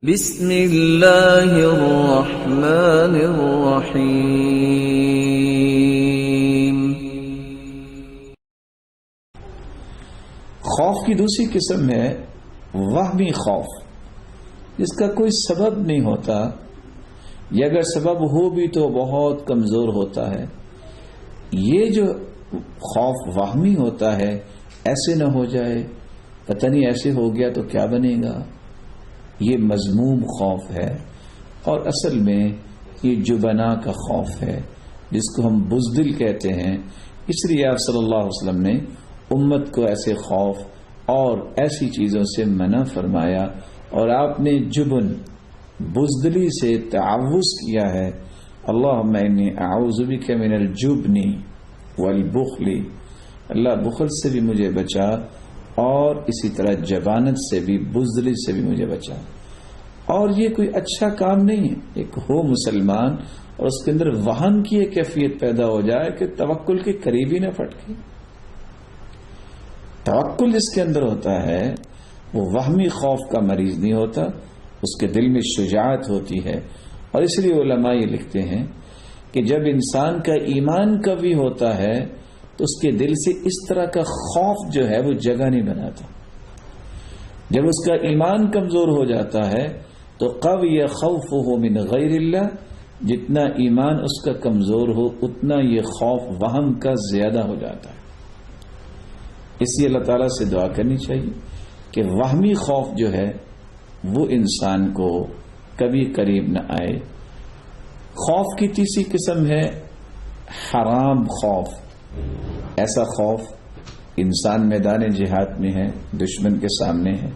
بسم اللہ الرحمن الرحیم۔ خوف کی دوسری قسم ہے وہمی خوف، جس کا کوئی سبب نہیں ہوتا، یا اگر سبب ہو بھی تو بہت کمزور ہوتا ہے۔ یہ جو خوف وہمی ہوتا ہے، ایسے نہ ہو جائے، پتہ نہیں ایسے ہو گیا تو کیا بنے گا، یہ مذموم خوف ہے، اور اصل میں یہ جبنا کا خوف ہے، جس کو ہم بزدل کہتے ہیں۔ اس لیے آپ صلی اللہ علیہ وسلم نے امت کو ایسے خوف اور ایسی چیزوں سے منع فرمایا، اور آپ نے جبن، بزدلی سے تعوذ کیا ہے، اللہم انی اعوذ بک من الجبن والبخل، اللہ بخل سے بھی مجھے بچا، اور اسی طرح جبانت سے بھی، بزدلی سے بھی مجھے بچا۔ اور یہ کوئی اچھا کام نہیں ہے، ایک ہو مسلمان اور اس کے اندر وہن کی ایک کیفیت پیدا ہو جائے کہ توکل کے قریب ہی نہ پھٹکے۔ توکل جس کے اندر ہوتا ہے وہ وہمی خوف کا مریض نہیں ہوتا، اس کے دل میں شجاعت ہوتی ہے۔ اور اس لیے علماء یہ لکھتے ہیں کہ جب انسان کا ایمان قوی ہوتا ہے تو اس کے دل سے اس طرح کا خوف جو ہے وہ جگہ نہیں بناتا۔ جب اس کا ایمان کمزور ہو جاتا ہے تو قوی خوفہ من غیر اللہ، جتنا ایمان اس کا کمزور ہو اتنا یہ خوف وہم کا زیادہ ہو جاتا ہے۔ اس لیے اللہ تعالیٰ سے دعا کرنی چاہیے کہ وہمی خوف جو ہے وہ انسان کو کبھی قریب نہ آئے۔ خوف کی تیسری قسم ہے حرام خوف۔ ایسا خوف انسان میدان جہاد میں ہے، دشمن کے سامنے ہے،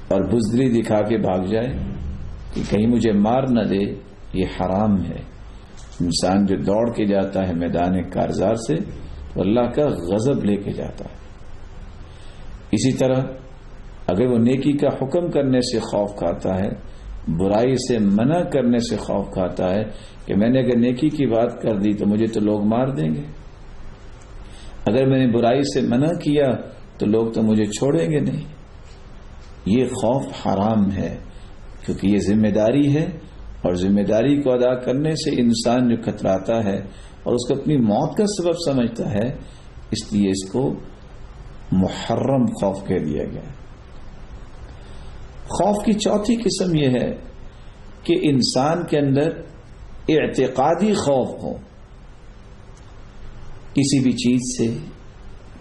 اور بزدلی دکھا کے بھاگ جائے کہ کہیں مجھے مار نہ دے، یہ حرام ہے۔ انسان جو دوڑ کے جاتا ہے میدان کارزار سے تو اللہ کا غضب لے کے جاتا ہے۔ اسی طرح اگر وہ نیکی کا حکم کرنے سے خوف کھاتا ہے، برائی سے منع کرنے سے خوف کھاتا ہے کہ میں نے اگر نیکی کی بات کر دی تو مجھے تو لوگ مار دیں گے، اگر میں نے برائی سے منع کیا تو لوگ تو مجھے چھوڑیں گے نہیں، یہ خوف حرام ہے، کیونکہ یہ ذمہ داری ہے، اور ذمہ داری کو ادا کرنے سے انسان جو کتراتا ہے اور اس کو اپنی موت کا سبب سمجھتا ہے، اس لیے اس کو محرم خوف کہہ دیا گیا۔ خوف کی چوتھی قسم یہ ہے کہ انسان کے اندر اعتقادی خوف ہو، کسی بھی چیز سے،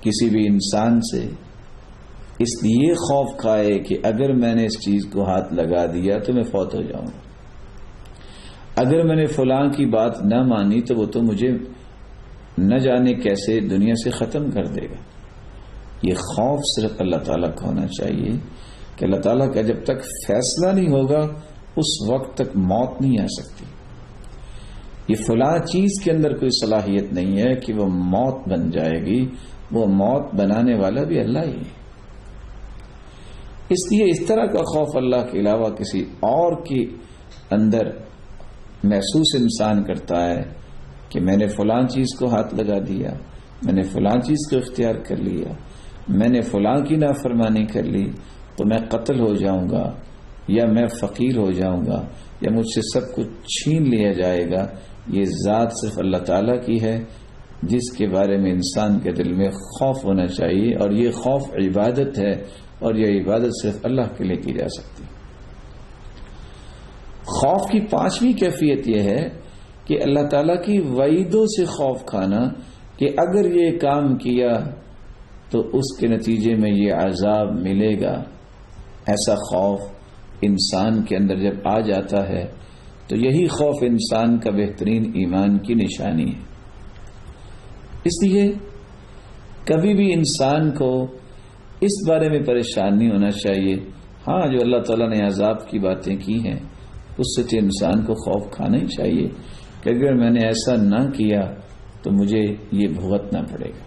کسی بھی انسان سے، اس لیے خوف کھائے کہ اگر میں نے اس چیز کو ہاتھ لگا دیا تو میں فوت ہو جاؤں گا، اگر میں نے فلاں کی بات نہ مانی تو وہ تو مجھے نہ جانے کیسے دنیا سے ختم کر دے گا۔ یہ خوف صرف اللہ تعالیٰ کو ہونا چاہیے کہ اللہ تعالیٰ کا جب تک فیصلہ نہیں ہوگا اس وقت تک موت نہیں آ سکتی۔ یہ فلاں چیز کے اندر کوئی صلاحیت نہیں ہے کہ وہ موت بن جائے گی، وہ موت بنانے والا بھی اللہ ہی ہے۔ اس لیے اس طرح کا خوف اللہ کے علاوہ کسی اور کے اندر محسوس انسان کرتا ہے کہ میں نے فلاں چیز کو ہاتھ لگا دیا، میں نے فلاں چیز کو اختیار کر لیا، میں نے فلاں کی نافرمانی کر لی تو میں قتل ہو جاؤں گا، یا میں فقیر ہو جاؤں گا، یا مجھ سے سب کچھ چھین لیا جائے گا۔ یہ ذات صرف اللہ تعالیٰ کی ہے جس کے بارے میں انسان کے دل میں خوف ہونا چاہیے، اور یہ خوف عبادت ہے، اور یہ عبادت صرف اللہ کے لیے کی جا سکتی ہے۔ خوف کی پانچویں کیفیت یہ ہے کہ اللہ تعالیٰ کی وعیدوں سے خوف کھانا کہ اگر یہ کام کیا تو اس کے نتیجے میں یہ عذاب ملے گا۔ ایسا خوف انسان کے اندر جب آ جاتا ہے تو یہی خوف انسان کا بہترین ایمان کی نشانی ہے۔ اس لیے کبھی بھی انسان کو اس بارے میں پریشان نہیں ہونا چاہیے، ہاں جو اللہ تعالیٰ نے عذاب کی باتیں کی ہیں اس سے تو انسان کو خوف کھانا ہی چاہیے کہ اگر میں نے ایسا نہ کیا تو مجھے یہ بھگتنا پڑے گا۔